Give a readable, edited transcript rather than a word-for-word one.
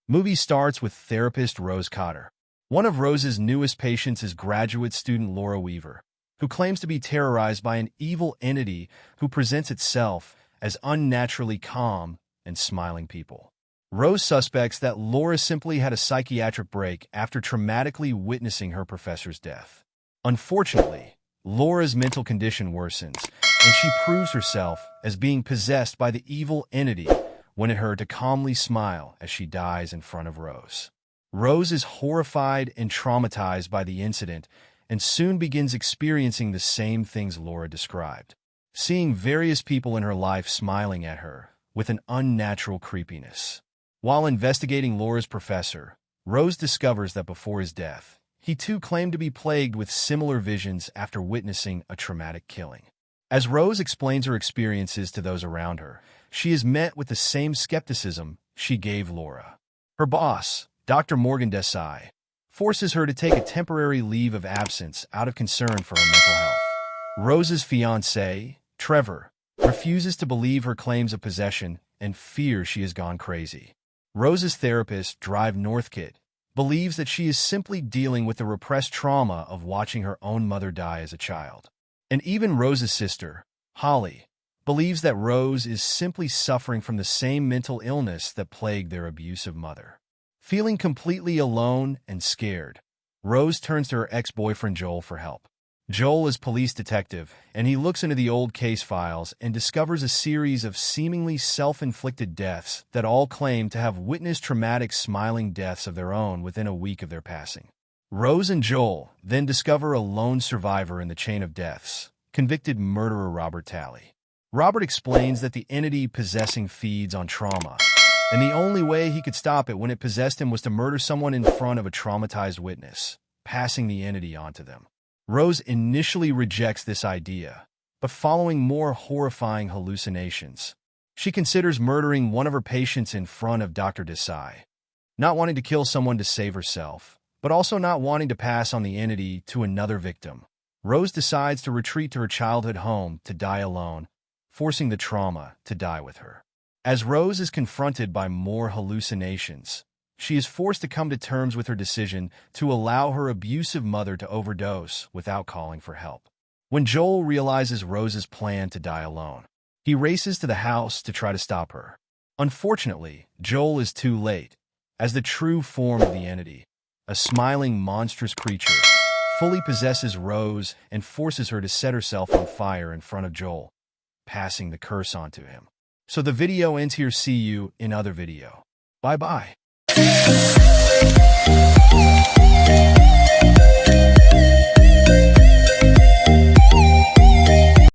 Movie starts with therapist Rose Cotter. One of Rose's newest patients is graduate student Laura Weaver, who claims to be terrorized by an evil entity who presents itself as unnaturally calm and smiling people. Rose suspects that Laura simply had a psychiatric break after traumatically witnessing her professor's death. Unfortunately, Laura's mental condition worsens, and she proves herself as being possessed by the evil entity, wanting her to calmly smile as she dies in front of Rose. Rose is horrified and traumatized by the incident and soon begins experiencing the same things Laura described, seeing various people in her life smiling at her with an unnatural creepiness. While investigating Laura's professor, Rose discovers that before his death, he too claimed to be plagued with similar visions after witnessing a traumatic killing. As Rose explains her experiences to those around her, she is met with the same skepticism she gave Laura. Her boss, Dr. Morgan Desai, forces her to take a temporary leave of absence out of concern for her mental health. Rose's fiancé, Trevor, refuses to believe her claims of possession and fears she has gone crazy. Rose's therapist, Drive Northcott, believes that she is simply dealing with the repressed trauma of watching her own mother die as a child. And even Rose's sister, Holly, believes that Rose is simply suffering from the same mental illness that plagued their abusive mother. Feeling completely alone and scared, Rose turns to her ex-boyfriend Joel for help. Joel is police detective, and he looks into the old case files and discovers a series of seemingly self-inflicted deaths that all claim to have witnessed traumatic smiling deaths of their own within a week of their passing. Rose and Joel then discover a lone survivor in the chain of deaths, convicted murderer Robert Talley. Robert explains that the entity possessing feeds on trauma, and the only way he could stop it when it possessed him was to murder someone in front of a traumatized witness, passing the entity onto them. Rose initially rejects this idea, but following more horrifying hallucinations, she considers murdering one of her patients in front of Dr. Desai, not wanting to kill someone to save herself, but also not wanting to pass on the entity to another victim. Rose decides to retreat to her childhood home to die alone, forcing the trauma to die with her. As Rose is confronted by more hallucinations, she is forced to come to terms with her decision to allow her abusive mother to overdose without calling for help. When Joel realizes Rose's plan to die alone, he races to the house to try to stop her. Unfortunately, Joel is too late, as the true form of the entity, a smiling monstrous creature, fully possesses Rose and forces her to set herself on fire in front of Joel, passing the curse on to him. So the video ends here. See you in other video. Bye-bye.